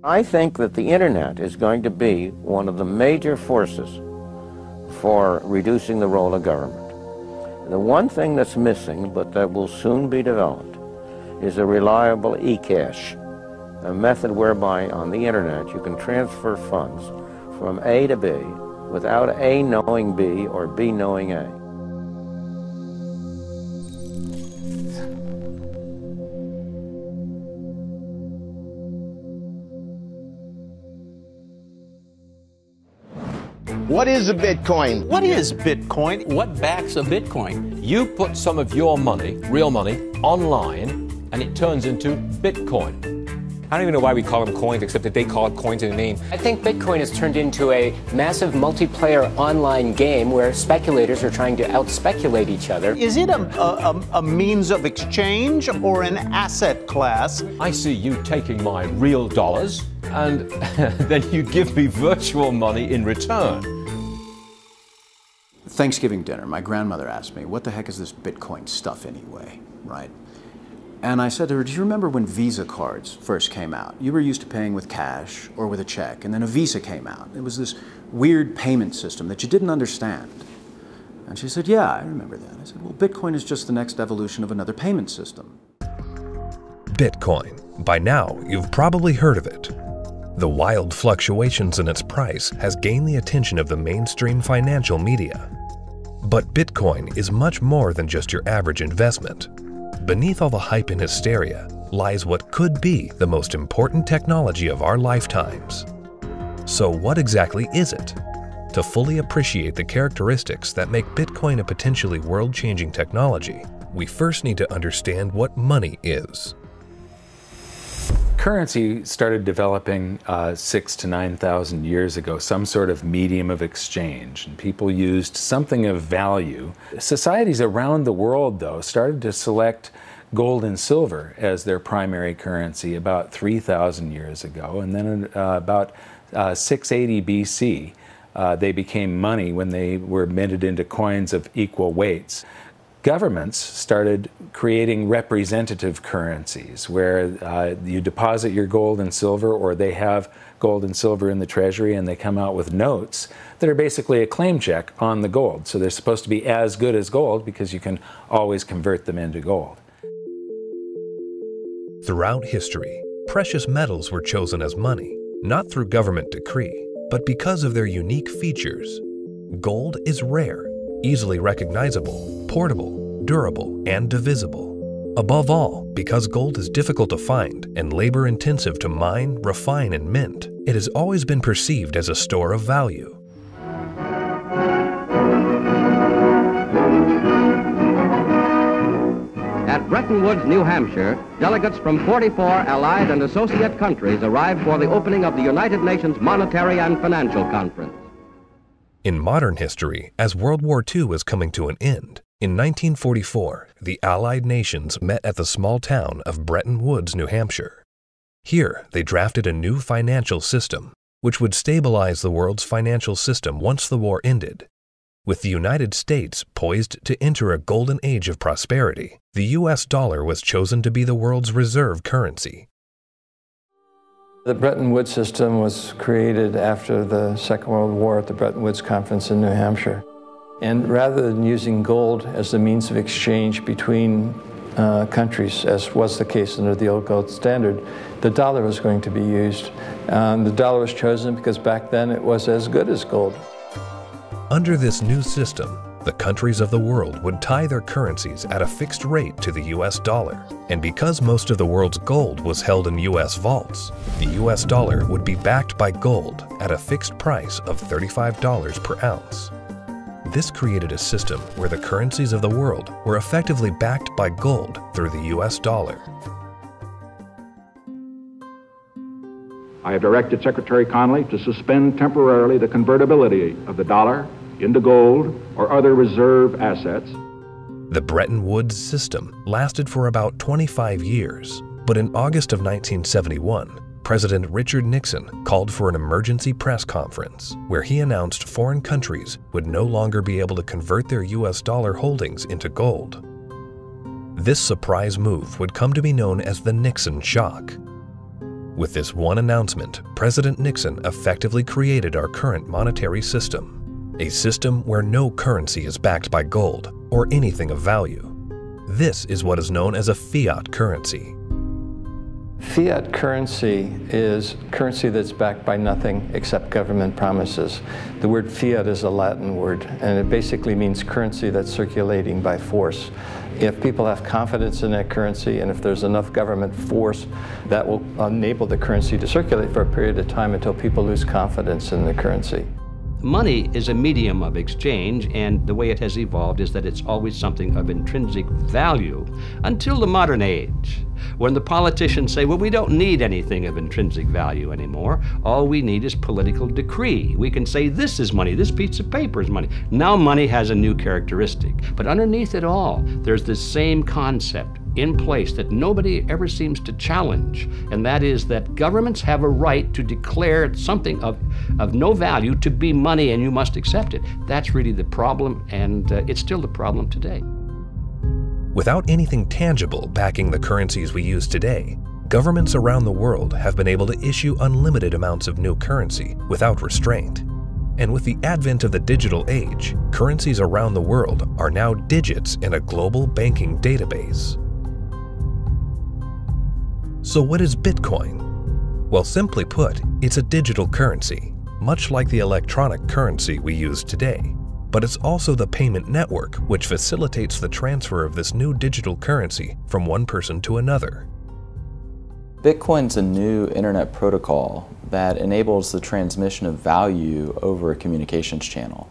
I think that the internet is going to be one of the major forces for reducing the role of government. The one thing that's missing, but that will soon be developed, is a reliable e-cash, a method whereby on the internet you can transfer funds from A to B without A knowing B or B knowing A. What is a Bitcoin? What is Bitcoin? What backs a Bitcoin? You put some of your money, real money, online, and it turns into Bitcoin. I don't even know why we call them coins, except that they call it coins in the name. I think Bitcoin has turned into a massive multiplayer online game where speculators are trying to out-speculate each other. Is it a means of exchange or an asset class? I see you taking my real dollars, and then you give me virtual money in return. Thanksgiving dinner, my grandmother asked me, what the heck is this Bitcoin stuff anyway, right? And I said to her, do you remember when Visa cards first came out? You were used to paying with cash or with a check, and then a Visa came out. It was this weird payment system that you didn't understand. And she said, yeah, I remember that. I said, well, Bitcoin is just the next evolution of another payment system. Bitcoin. By now, you've probably heard of it. The wild fluctuations in its price has gained the attention of the mainstream financial media. But Bitcoin is much more than just your average investment. Beneath all the hype and hysteria lies what could be the most important technology of our lifetimes. So what exactly is it? To fully appreciate the characteristics that make Bitcoin a potentially world-changing technology, we first need to understand what money is. Currency started developing 6,000 to 9,000 years ago, some sort of medium of exchange, and people used something of value. Societies around the world, though, started to select gold and silver as their primary currency about 3,000 years ago, and then about 680 BC, they became money when they were minted into coins of equal weights. Governments started creating representative currencies where you deposit your gold and silver, or they have gold and silver in the treasury, and they come out with notes that are basically a claim check on the gold. So they're supposed to be as good as gold because you can always convert them into gold. Throughout history, precious metals were chosen as money, not through government decree, but because of their unique features. Gold is rare, easily recognizable, portable, durable, and divisible. Above all, because gold is difficult to find and labor-intensive to mine, refine, and mint, it has always been perceived as a store of value. At Bretton Woods, New Hampshire, delegates from 44 allied and associate countries arrived for the opening of the United Nations Monetary and Financial Conference. In modern history, as World War II was coming to an end, in 1944, the Allied nations met at the small town of Bretton Woods, New Hampshire. Here, they drafted a new financial system, which would stabilize the world's financial system once the war ended. With the United States poised to enter a golden age of prosperity, the U.S. dollar was chosen to be the world's reserve currency. The Bretton Woods system was created after the Second World War at the Bretton Woods Conference in New Hampshire. And rather than using gold as the means of exchange between countries, as was the case under the old gold standard, the dollar was going to be used. The dollar was chosen because back then it was as good as gold. Under this new system, the countries of the world would tie their currencies at a fixed rate to the U.S. dollar. And because most of the world's gold was held in U.S. vaults, the U.S. dollar would be backed by gold at a fixed price of $35 per ounce. This created a system where the currencies of the world were effectively backed by gold through the U.S. dollar. I have directed Secretary Connally to suspend temporarily the convertibility of the dollar into gold or other reserve assets. The Bretton Woods system lasted for about 25 years, but in August of 1971, President Richard Nixon called for an emergency press conference where he announced foreign countries would no longer be able to convert their U.S. dollar holdings into gold. This surprise move would come to be known as the Nixon Shock. With this one announcement, President Nixon effectively created our current monetary system, a system where no currency is backed by gold or anything of value. This is what is known as a fiat currency. Fiat currency is currency that's backed by nothing except government promises. The word fiat is a Latin word, and it basically means currency that's circulating by force. If people have confidence in that currency, and if there's enough government force, that will enable the currency to circulate for a period of time until people lose confidence in the currency. Money is a medium of exchange, and the way it has evolved is that it's always something of intrinsic value until the modern age, when the politicians say, well, we don't need anything of intrinsic value anymore. All we need is political decree. We can say this is money, this piece of paper is money. Now money has a new characteristic. But underneath it all, there's this same concept in place that nobody ever seems to challenge, and that is that governments have a right to declare something of no value to be money, and you must accept it. That's really the problem, and it's still the problem today. Without anything tangible backing the currencies we use today, governments around the world have been able to issue unlimited amounts of new currency without restraint. And with the advent of the digital age, currencies around the world are now digits in a global banking database. So what is Bitcoin? Well, simply put, it's a digital currency, much like the electronic currency we use today. But it's also the payment network which facilitates the transfer of this new digital currency from one person to another. Bitcoin's a new internet protocol that enables the transmission of value over a communications channel.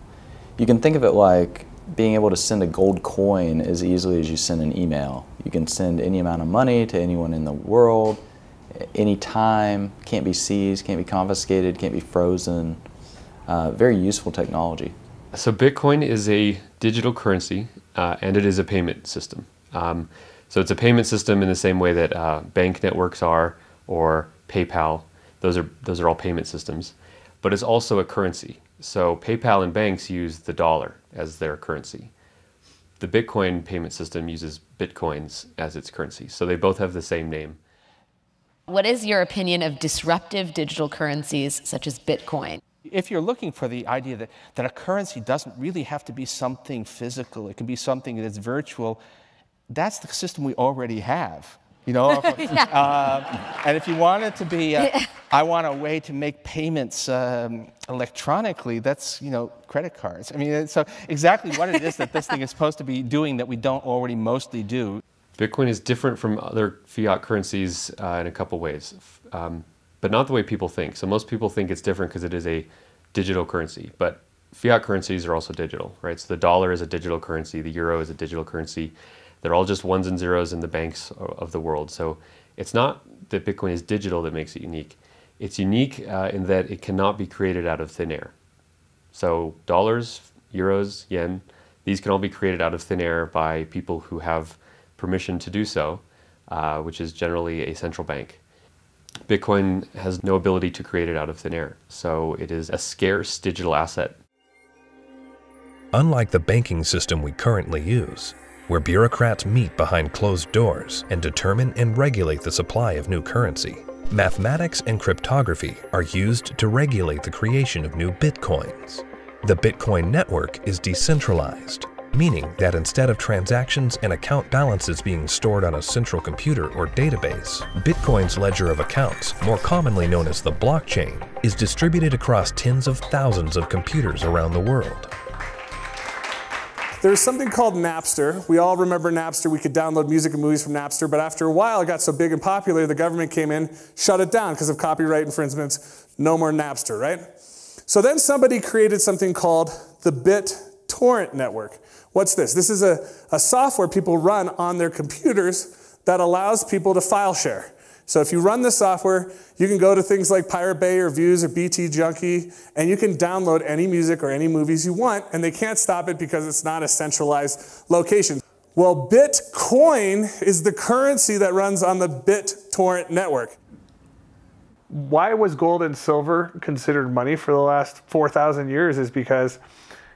You can think of it like being able to send a gold coin as easily as you send an email. You can send any amount of money to anyone in the world, anytime, can't be seized, can't be confiscated, can't be frozen. Very useful technology. So Bitcoin is a digital currency and it is a payment system. So it's a payment system in the same way that bank networks are, or PayPal. Those are all payment systems. But it's also a currency. So PayPal and banks use the dollar as their currency. The Bitcoin payment system uses Bitcoins as its currency. So they both have the same name. What is your opinion of disruptive digital currencies such as Bitcoin? If you're looking for the idea that a currency doesn't really have to be something physical, it can be something that's virtual, that's the system we already have. You know, and if you want it to be, I want a way to make payments electronically, that's, you know, credit cards. I mean, so exactly what it is that this thing is supposed to be doing that we don't already mostly do. Bitcoin is different from other fiat currencies in a couple ways, but not the way people think. So most people think it's different because it is a digital currency, but fiat currencies are also digital, right? So the dollar is a digital currency, the euro is a digital currency. They're all just ones and zeros in the banks of the world. So it's not that Bitcoin is digital that makes it unique. It's unique in that it cannot be created out of thin air. So dollars, euros, yen, these can all be created out of thin air by people who have permission to do so, which is generally a central bank. Bitcoin has no ability to create it out of thin air. So it is a scarce digital asset. Unlike the banking system we currently use, where bureaucrats meet behind closed doors and determine and regulate the supply of new currency, mathematics and cryptography are used to regulate the creation of new bitcoins. The Bitcoin network is decentralized, meaning that instead of transactions and account balances being stored on a central computer or database, Bitcoin's ledger of accounts, more commonly known as the blockchain, is distributed across tens of thousands of computers around the world. There's something called Napster. We all remember Napster. We could download music and movies from Napster, but after a while it got so big and popular, the government came in, shut it down because of copyright infringements. No more Napster, right? So then somebody created something called the Bit Torrent Network. What's this? This is a software people run on their computers that allows people to file share. So if you run the software, you can go to things like Pirate Bay or Views or BT Junkie, and you can download any music or any movies you want, and they can't stop it because it's not a centralized location. Well, Bitcoin is the currency that runs on the Bit Torrent Network. Why was gold and silver considered money for the last 4,000 years is because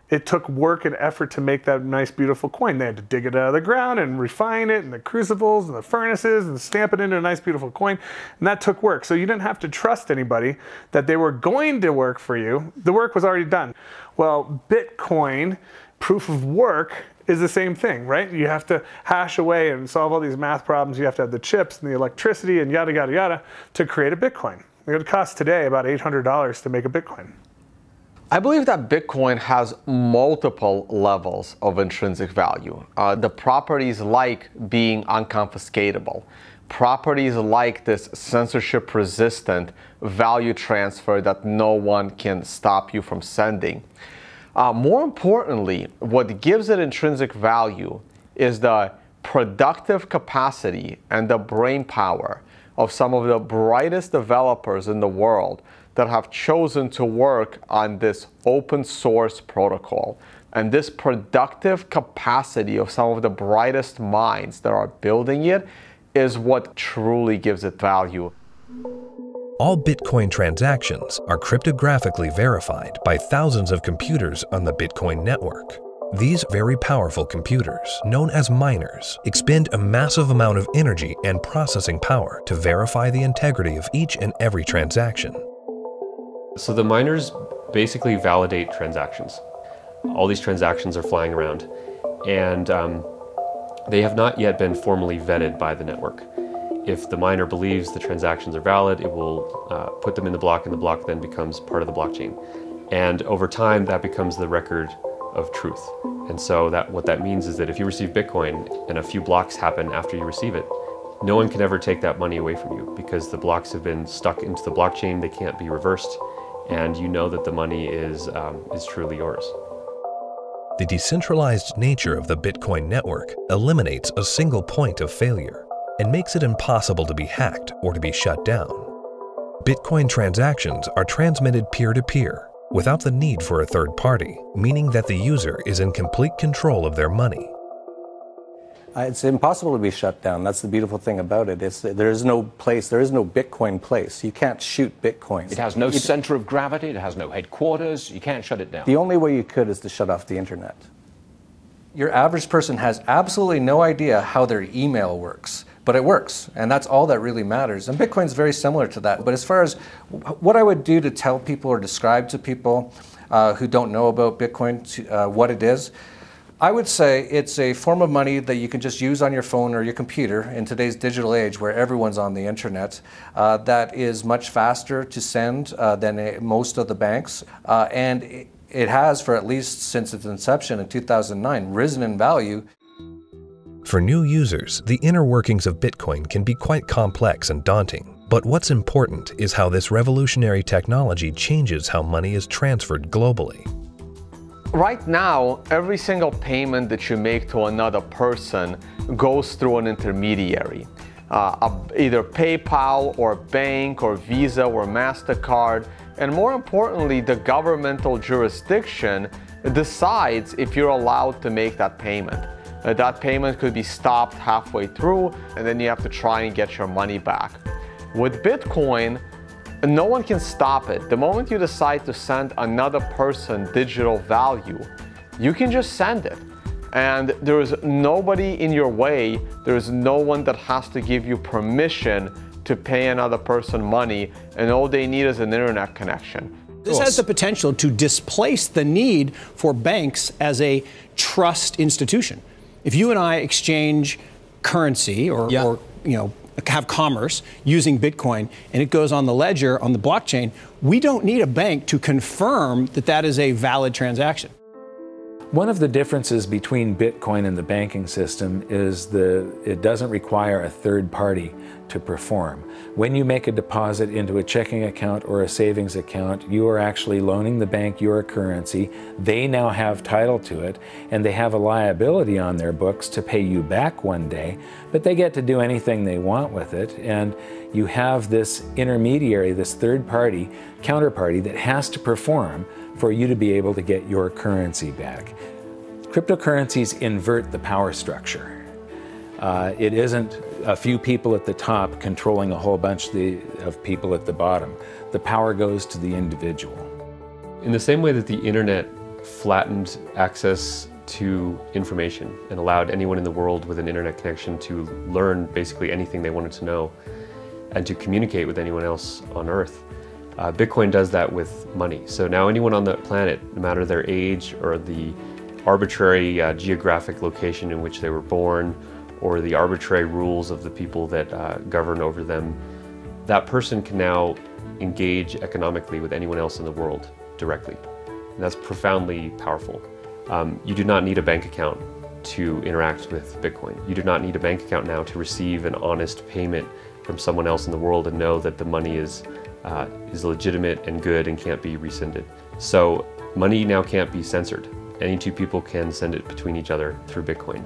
It took work and effort to make that nice, beautiful coin. They had to dig it out of the ground and refine it, and the crucibles and the furnaces, and stamp it into a nice, beautiful coin. And that took work. So you didn't have to trust anybody that they were going to work for you. The work was already done. Well, Bitcoin, proof of work, is the same thing, right? You have to hash away and solve all these math problems. You have to have the chips and the electricity and yada, yada, yada to create a Bitcoin. It would cost today about $800 to make a Bitcoin. I believe that Bitcoin has multiple levels of intrinsic value. The properties like being unconfiscatable, properties like this censorship-resistant value transfer that no one can stop you from sending. More importantly, what gives it intrinsic value is the productive capacity and the brain power of some of the brightest developers in the world that have chosen to work on this open source protocol. And this productive capacity of some of the brightest minds that are building it is what truly gives it value. All Bitcoin transactions are cryptographically verified by thousands of computers on the Bitcoin network. These very powerful computers, known as miners, expend a massive amount of energy and processing power to verify the integrity of each and every transaction. So the miners basically validate transactions. All these transactions are flying around, and they have not yet been formally vetted by the network. If the miner believes the transactions are valid, it will put them in the block, and the block then becomes part of the blockchain. And over time, that becomes the record of truth. And so what that means is that if you receive Bitcoin and a few blocks happen after you receive it, no one can ever take that money away from you because the blocks have been stuck into the blockchain, they can't be reversed, and you know that the money is truly yours. The decentralized nature of the Bitcoin network eliminates a single point of failure and makes it impossible to be hacked or to be shut down. Bitcoin transactions are transmitted peer-to-peer without the need for a third party, meaning that the user is in complete control of their money. It's impossible to be shut down. That's the beautiful thing about it. There is no Bitcoin place. You can't shoot Bitcoins. It has no center of gravity. It has no headquarters. You can't shut it down. The only way you could is to shut off the internet. Your average person has absolutely no idea how their email works, but it works, and that's all that really matters. And Bitcoin's very similar to that. But as far as what I would do to tell people or describe to people who don't know about Bitcoin what it is, I would say it's a form of money that you can just use on your phone or your computer in today's digital age where everyone's on the internet, that is much faster to send than most of the banks. And it has, for at least since its inception in 2009, risen in value. For new users, the inner workings of Bitcoin can be quite complex and daunting. But what's important is how this revolutionary technology changes how money is transferred globally. Right now, every single payment that you make to another person goes through an intermediary. Either PayPal or bank or Visa or MasterCard. And more importantly, the governmental jurisdiction decides if you're allowed to make that payment. That payment could be stopped halfway through, and then you have to try and get your money back. With Bitcoin, no one can stop it. The moment you decide to send another person digital value, you can just send it. And there is nobody in your way. There is no one that has to give you permission to pay another person money, and all they need is an internet connection. This has the potential to displace the need for banks as a trust institution. If you and I exchange currency or have commerce using Bitcoin and it goes on the ledger, on the blockchain, we don't need a bank to confirm that that is a valid transaction. One of the differences between Bitcoin and the banking system is it doesn't require a third party to perform. When you make a deposit into a checking account or a savings account, you are actually loaning the bank your currency. They now have title to it, and they have a liability on their books to pay you back one day, but they get to do anything they want with it, and you have this intermediary, this third party, counterparty that has to perform for you to be able to get your currency back. Cryptocurrencies invert the power structure. It isn't a few people at the top controlling a whole bunch of people at the bottom. The power goes to the individual. In the same way that the internet flattened access to information and allowed anyone in the world with an internet connection to learn basically anything they wanted to know and to communicate with anyone else on Earth. Bitcoin does that with money. So now anyone on the planet, no matter their age or the arbitrary geographic location in which they were born or the arbitrary rules of the people that govern over them, that person can now engage economically with anyone else in the world directly. And that's profoundly powerful. You do not need a bank account to interact with Bitcoin. You do not need a bank account now to receive an honest payment from someone else in the world and know that the money is legitimate and good and can't be rescinded. So money now can't be censored. Any two people can send it between each other through Bitcoin.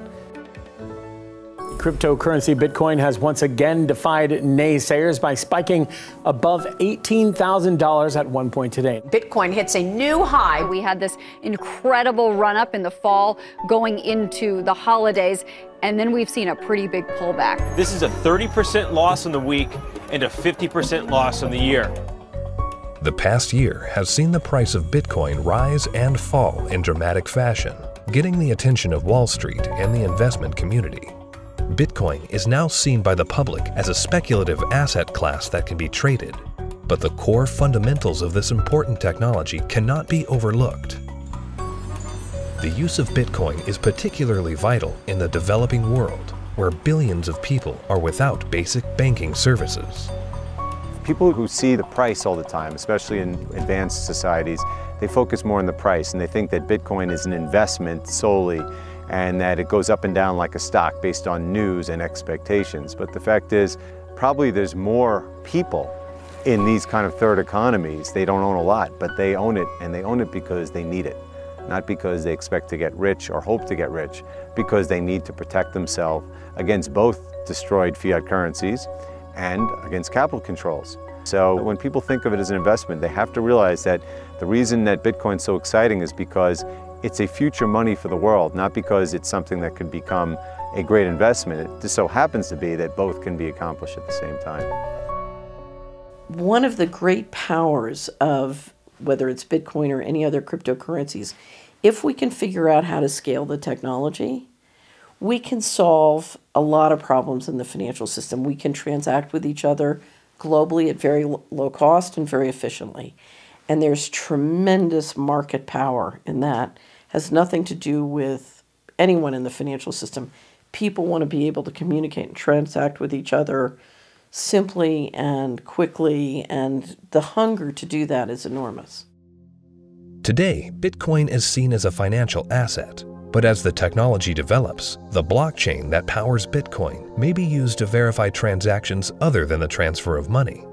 Cryptocurrency Bitcoin has once again defied naysayers by spiking above $18,000 at one point today. Bitcoin hits a new high. We had this incredible run up in the fall going into the holidays, and then we've seen a pretty big pullback. This is a 30% loss in the week and a 50% loss in the year. The past year has seen the price of Bitcoin rise and fall in dramatic fashion, getting the attention of Wall Street and the investment community. Bitcoin is now seen by the public as a speculative asset class that can be traded, but the core fundamentals of this important technology cannot be overlooked. The use of Bitcoin is particularly vital in the developing world, where billions of people are without basic banking services. People who see the price all the time, especially in advanced societies, they focus more on the price and they think that Bitcoin is an investment solely and that it goes up and down like a stock based on news and expectations. But the fact is, probably there's more people in these kind of third economies. They don't own a lot, but they own it, and they own it because they need it. Not because they expect to get rich or hope to get rich, because they need to protect themselves against both destroyed fiat currencies and against capital controls. So when people think of it as an investment, they have to realize that the reason that Bitcoin's so exciting is because it's a future money for the world, not because it's something that could become a great investment. It just so happens to be that both can be accomplished at the same time. One of the great powers of whether it's Bitcoin or any other cryptocurrencies, if we can figure out how to scale the technology, we can solve a lot of problems in the financial system. We can transact with each other globally at very low cost and very efficiently. And there's tremendous market power in that. Has nothing to do with anyone in the financial system. People want to be able to communicate and transact with each other simply and quickly, and the hunger to do that is enormous. Today, Bitcoin is seen as a financial asset, but as the technology develops, the blockchain that powers Bitcoin may be used to verify transactions other than the transfer of money.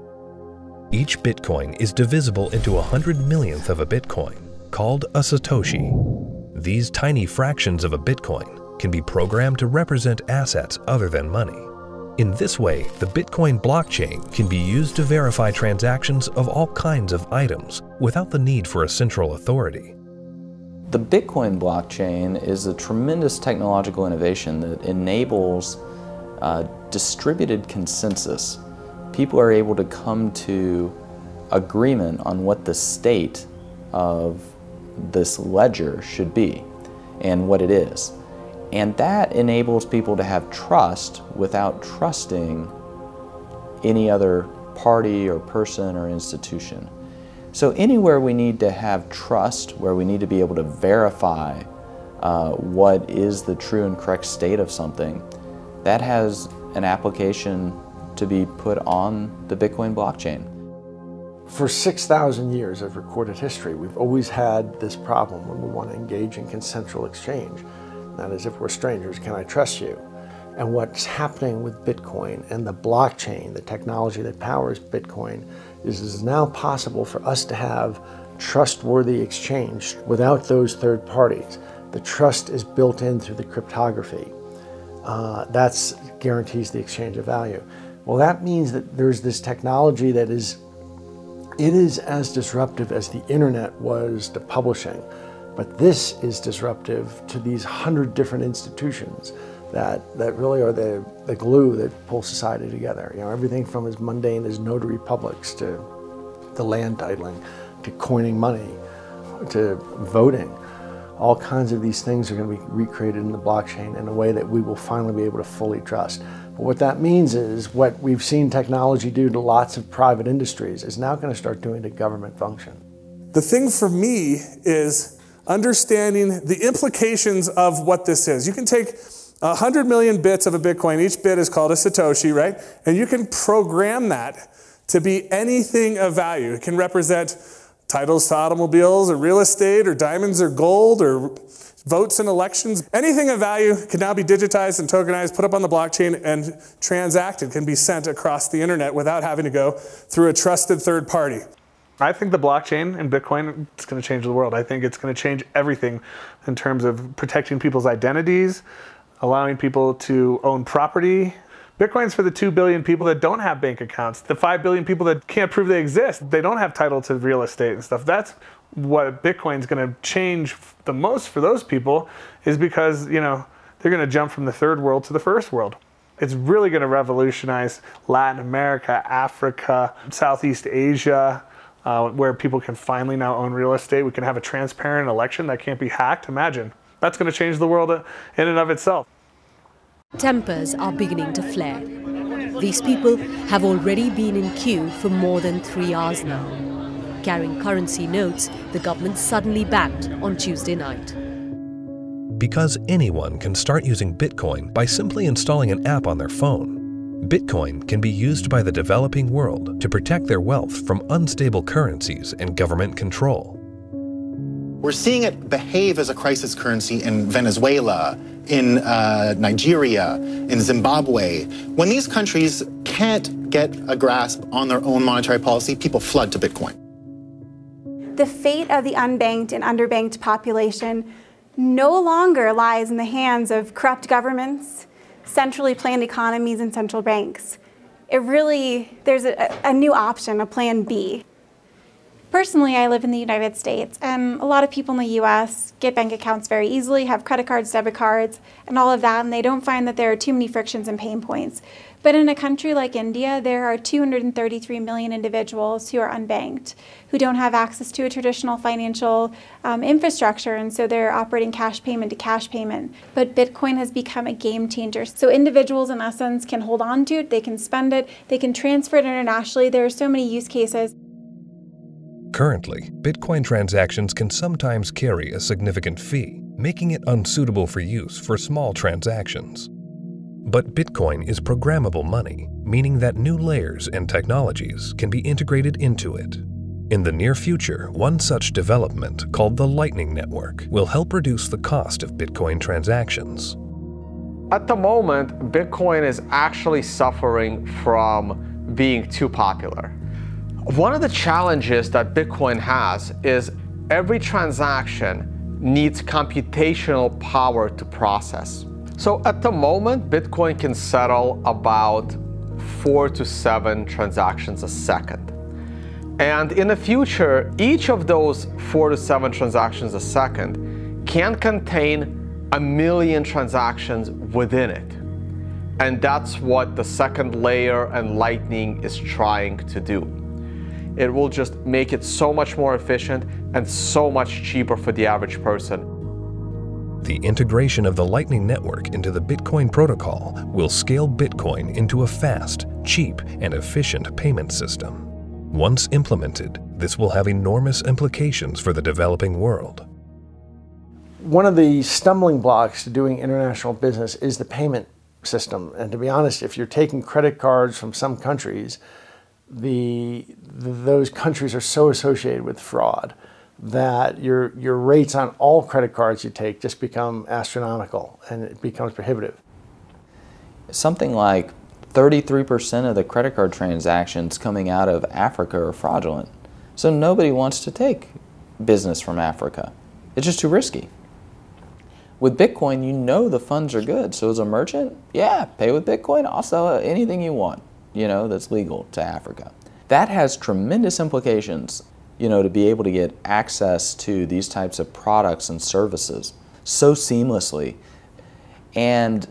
Each Bitcoin is divisible into 100 millionth of a Bitcoin, called a Satoshi. These tiny fractions of a Bitcoin can be programmed to represent assets other than money. In this way, the Bitcoin blockchain can be used to verify transactions of all kinds of items without the need for a central authority. The Bitcoin blockchain is a tremendous technological innovation that enables distributed consensus. People are able to come to agreement on what the state of this ledger should be and what it is. And that enables people to have trust without trusting any other party or person or institution. So anywhere we need to have trust, where we need to be able to verify what is the true and correct state of something, that has an application to be put on the Bitcoin blockchain. For 6,000 years of recorded history, we've always had this problem when we want to engage in consensual exchange. That is, if we're strangers, can I trust you? And what's happening with Bitcoin and the blockchain, the technology that powers Bitcoin, is now possible for us to have trustworthy exchange without those third parties. The trust is built in through the cryptography. That guarantees the exchange of value. Well, that means that there's this technology that is as disruptive as the internet was to publishing. But this is disruptive to these 100 different institutions that really are the glue that pull society together. You know, everything from as mundane as notary publics to the land titling, to coining money, to voting. All kinds of these things are going to be recreated in the blockchain in a way that we will finally be able to fully trust. But what that means is what we've seen technology do to lots of private industries is now going to start doing to government function. The thing for me is understanding the implications of what this is. You can take 100 million bits of a Bitcoin. Each bit is called a Satoshi, right? And you can program that to be anything of value. It can represent titles to automobiles or real estate or diamonds or gold or votes in elections. Anything of value can now be digitized and tokenized, put up on the blockchain, and transacted, can be sent across the internet without having to go through a trusted third party. I think the blockchain and Bitcoin is going to change the world. I think it's going to change everything in terms of protecting people's identities, allowing people to own property. Bitcoin's for the 2 billion people that don't have bank accounts, the 5 billion people that can't prove they exist. They don't have title to real estate and stuff. That's what Bitcoin's going to change the most for those people, is because, you know, they're going to jump from the third world to the first world. It's really going to revolutionize Latin America, Africa, Southeast Asia, where people can finally now own real estate. We can have a transparent election that can't be hacked. Imagine. That's going to change the world in and of itself. Tempers are beginning to flare. These people have already been in queue for more than 3 hours now. Carrying currency notes, the government suddenly banned on Tuesday night. Because anyone can start using Bitcoin by simply installing an app on their phone, Bitcoin can be used by the developing world to protect their wealth from unstable currencies and government control. We're seeing it behave as a crisis currency in Venezuela, in Nigeria, in Zimbabwe. When these countries can't get a grasp on their own monetary policy, people flood to Bitcoin. The fate of the unbanked and underbanked population no longer lies in the hands of corrupt governments, centrally planned economies, and central banks. There's a new option, a plan B. Personally, I live in the United States, and a lot of people in the U.S. get bank accounts very easily, have credit cards, debit cards, and all of that, and they don't find that there are too many frictions and pain points. But in a country like India, there are 233 million individuals who are unbanked, who don't have access to a traditional financial infrastructure, and so they're operating cash payment to cash payment. But Bitcoin has become a game changer. So individuals, in essence, can hold on to it, they can spend it, they can transfer it internationally. There are so many use cases. Currently, Bitcoin transactions can sometimes carry a significant fee, making it unsuitable for use for small transactions. But Bitcoin is programmable money, meaning that new layers and technologies can be integrated into it. In the near future, one such development, called the Lightning Network, will help reduce the cost of Bitcoin transactions. At the moment, Bitcoin is actually suffering from being too popular. One of the challenges that Bitcoin has is every transaction needs computational power to process. So at the moment, Bitcoin can settle about 4 to 7 transactions a second. And in the future, each of those 4 to 7 transactions a second can contain 1 million transactions within it. And that's what the second layer and Lightning is trying to do. It will just make it so much more efficient and so much cheaper for the average person. The integration of the Lightning Network into the Bitcoin protocol will scale Bitcoin into a fast, cheap, and efficient payment system. Once implemented, this will have enormous implications for the developing world. One of the stumbling blocks to doing international business is the payment system. And to be honest, if you're taking credit cards from some countries, those countries are so associated with fraud that your rates on all credit cards you take just become astronomical, and it becomes prohibitive. Something like 33% of the credit card transactions coming out of Africa are fraudulent. So nobody wants to take business from Africa. It's just too risky. With Bitcoin, you know the funds are good. So as a merchant, yeah, pay with Bitcoin. I'll sell anything you want, that's legal to Africa. That has tremendous implications, to be able to get access to these types of products and services so seamlessly. And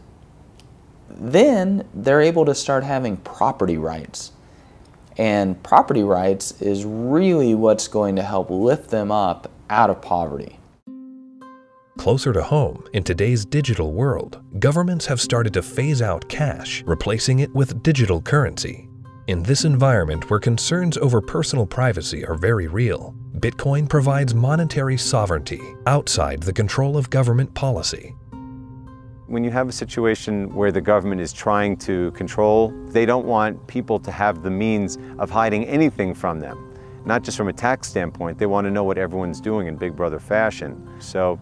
then they're able to start having property rights. And property rights is really what's going to help lift them up out of poverty. Closer to home, in today's digital world, governments have started to phase out cash, replacing it with digital currency. In this environment where concerns over personal privacy are very real, Bitcoin provides monetary sovereignty outside the control of government policy. When you have a situation where the government is trying to control, they don't want people to have the means of hiding anything from them. Not just from a tax standpoint, they want to know what everyone's doing in Big Brother fashion. So,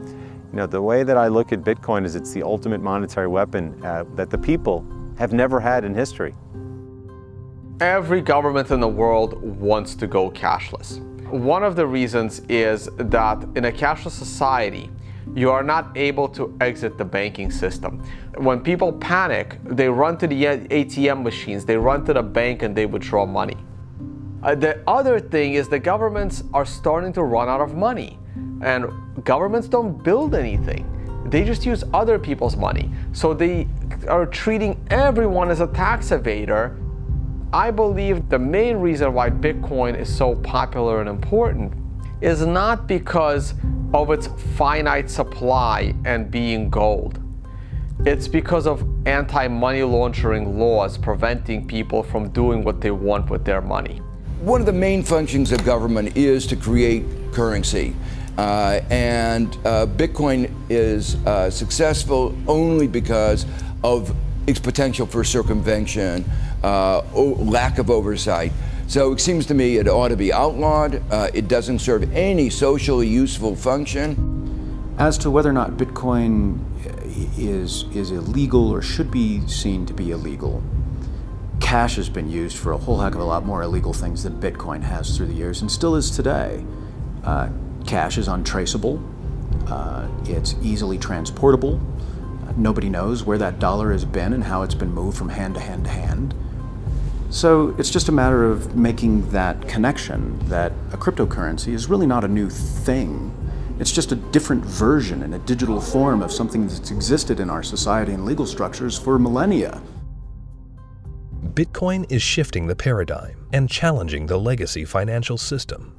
the way that I look at Bitcoin is it's the ultimate monetary weapon that the people have never had in history. Every government in the world wants to go cashless. One of the reasons is that in a cashless society, you are not able to exit the banking system. When people panic, they run to the ATM machines, they run to the bank and they withdraw money. The other thing is the governments are starting to run out of money. And governments don't build anything. They just use other people's money. So they are treating everyone as a tax evader. I believe the main reason why Bitcoin is so popular and important is not because of its finite supply and being gold. It's because of anti-money laundering laws preventing people from doing what they want with their money. One of the main functions of government is to create currency. Bitcoin is successful only because of its potential for circumvention, lack of oversight. So it seems to me it ought to be outlawed. It doesn't serve any socially useful function. As to whether or not Bitcoin is illegal or should be seen to be illegal, cash has been used for a whole heck of a lot more illegal things than Bitcoin has through the years, and still is today. Cash is untraceable, it's easily transportable, nobody knows where that dollar has been and how it's been moved from hand to hand to hand. So it's just a matter of making that connection that a cryptocurrency is really not a new thing. It's just a different version in a digital form of something that's existed in our society and legal structures for millennia. Bitcoin is shifting the paradigm and challenging the legacy financial system.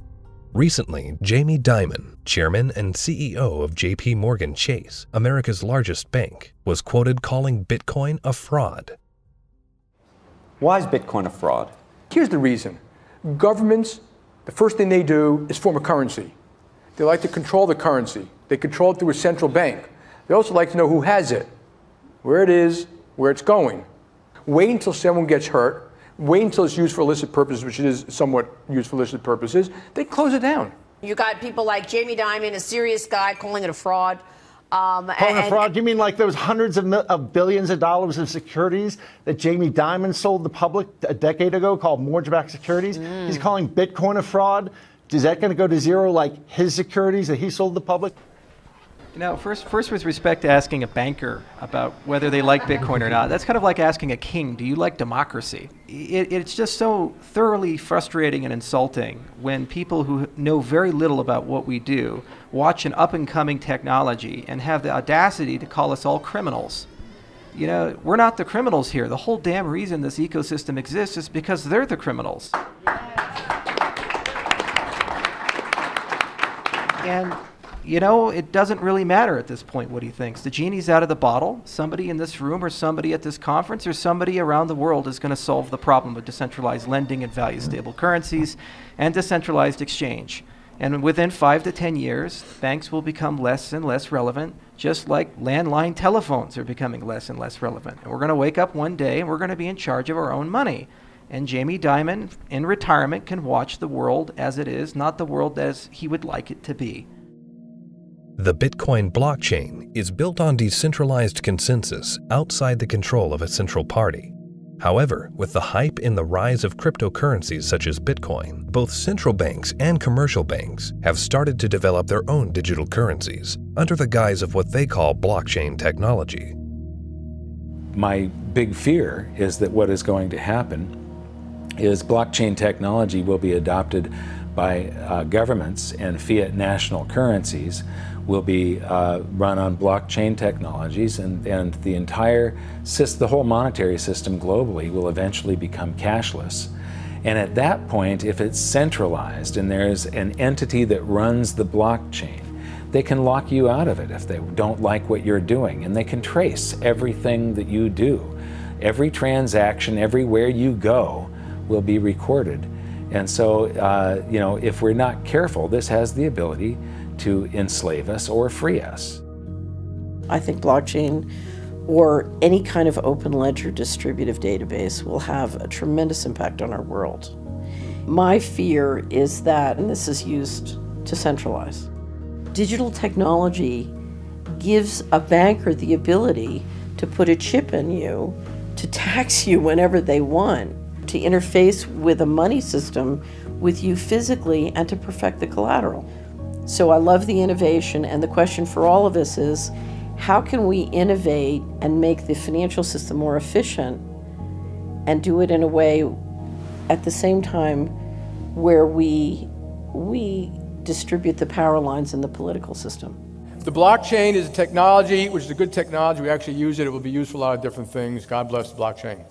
Recently, Jamie Dimon, chairman and CEO of JP Morgan Chase, America's largest bank, was quoted calling Bitcoin a fraud. Why is Bitcoin a fraud? Here's the reason. Governments, the first thing they do is form a currency. They like to control the currency. They control it through a central bank. They also like to know who has it, where it is, where it's going. Wait until someone gets hurt. Wait until it's used for illicit purposes, which it is somewhat used for illicit purposes. They close it down. You got people like Jamie Dimon, a serious guy, calling it a fraud. Calling it a fraud? You mean like there was hundreds of billions of dollars of securities that Jamie Dimon sold the public a decade ago called mortgage-backed securities? He's calling Bitcoin a fraud? Is that going to go to zero like his securities that he sold the public? First with respect to asking a banker about whether they like Bitcoin or not, that's kind of like asking a king, do you like democracy? It's just so thoroughly frustrating and insulting when people who know very little about what we do watch an up-and-coming technology and have the audacity to call us all criminals. We're not the criminals here. The whole damn reason this ecosystem exists is because they're the criminals. And it doesn't really matter at this point what he thinks. The genie's out of the bottle. Somebody in this room or somebody at this conference or somebody around the world is going to solve the problem of decentralized lending and value-stable currencies and decentralized exchange. And within 5 to 10 years, banks will become less and less relevant, just like landline telephones are becoming less and less relevant. And we're going to wake up one day and we're going to be in charge of our own money. And Jamie Dimon, in retirement, can watch the world as it is, not the world as he would like it to be. The Bitcoin blockchain is built on decentralized consensus outside the control of a central party. However, with the hype in the rise of cryptocurrencies such as Bitcoin, both central banks and commercial banks have started to develop their own digital currencies under the guise of what they call blockchain technology. My big fear is that what is going to happen is blockchain technology will be adopted by governments, and fiat national currencies will be run on blockchain technologies, and the whole monetary system globally will eventually become cashless. And at that point, if it's centralized and there's an entity that runs the blockchain, they can lock you out of it if they don't like what you're doing, and they can trace everything that you do. Every transaction, everywhere you go, will be recorded. And so, you know, if we're not careful, this has the ability to enslave us or free us. I think blockchain or any kind of open ledger distributive database will have a tremendous impact on our world. My fear is that, and this is used to centralize, digital technology gives a banker the ability to put a chip in you, to tax you whenever they want, to interface with a money system with you physically, and to perfect the collateral. So I love the innovation, and the question for all of us is, how can we innovate and make the financial system more efficient and do it in a way at the same time where we distribute the power lines in the political system? The blockchain is a technology, which is a good technology. We actually use it. It will be used for a lot of different things. God bless the blockchain.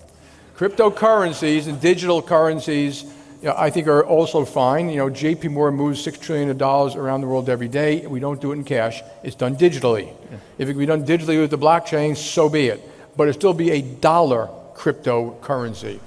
Cryptocurrencies and digital currencies, you know, I think are also fine. You know, JP Morgan moves $6 trillion around the world every day. We don't do it in cash. It's done digitally. Yeah. If it can be done digitally with the blockchain, so be it. But it'll still be a dollar cryptocurrency.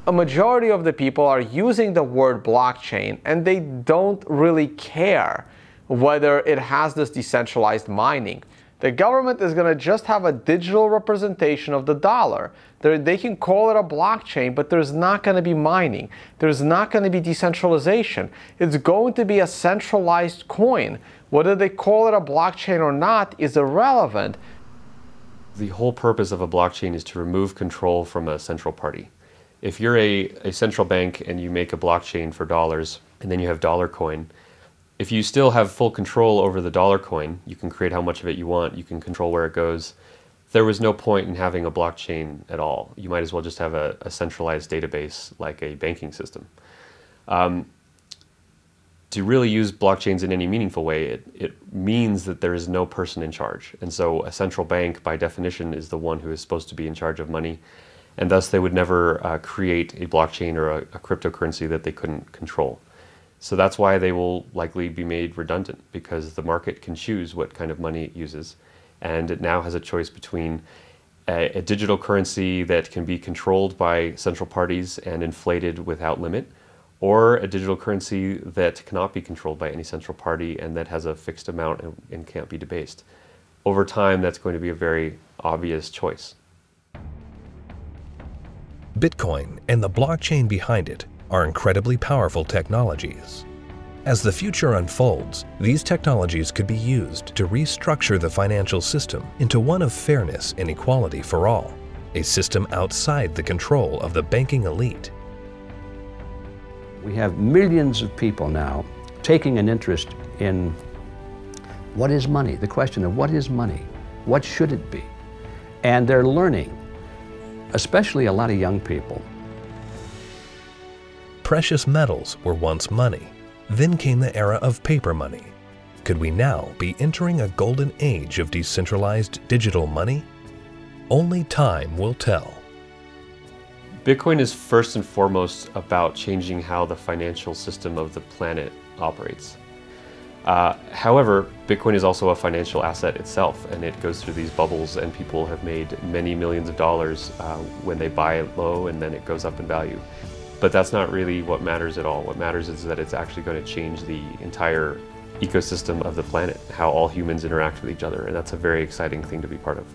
A majority of the people are using the word blockchain, and they don't really care whether it has this decentralized mining. The government is going to just have a digital representation of the dollar. They can call it a blockchain, but there's not going to be mining. There's not going to be decentralization. It's going to be a centralized coin. Whether they call it a blockchain or not is irrelevant. The whole purpose of a blockchain is to remove control from a central party. If you're a central bank and you make a blockchain for dollars, and then you have dollar coin, if you still have full control over the dollar coin, you can create how much of it you want, you can control where it goes. There was no point in having a blockchain at all. You might as well just have a centralized database like a banking system. To really use blockchains in any meaningful way, it means that there is no person in charge. And so a central bank, by definition, is the one who is supposed to be in charge of money. And thus they would never create a blockchain or a cryptocurrency that they couldn't control. So that's why they will likely be made redundant, because the market can choose what kind of money it uses. And it now has a choice between a digital currency that can be controlled by central parties and inflated without limit, or a digital currency that cannot be controlled by any central party and that has a fixed amount and can't be debased. Over time, that's going to be a very obvious choice. Bitcoin and the blockchain behind it are incredibly powerful technologies. As the future unfolds, these technologies could be used to restructure the financial system into one of fairness and equality for all, a system outside the control of the banking elite. We have millions of people now taking an interest in what is money, the question of what is money, what should it be? And they're learning, especially a lot of young people. Precious metals were once money. Then came the era of paper money. Could we now be entering a golden age of decentralized digital money? Only time will tell. Bitcoin is first and foremost about changing how the financial system of the planet operates. However, Bitcoin is also a financial asset itself, and it goes through these bubbles, and people have made many millions of dollars when they buy it low, and then it goes up in value. But that's not really what matters at all. What matters is that it's actually going to change the entire ecosystem of the planet, how all humans interact with each other, and that's a very exciting thing to be part of.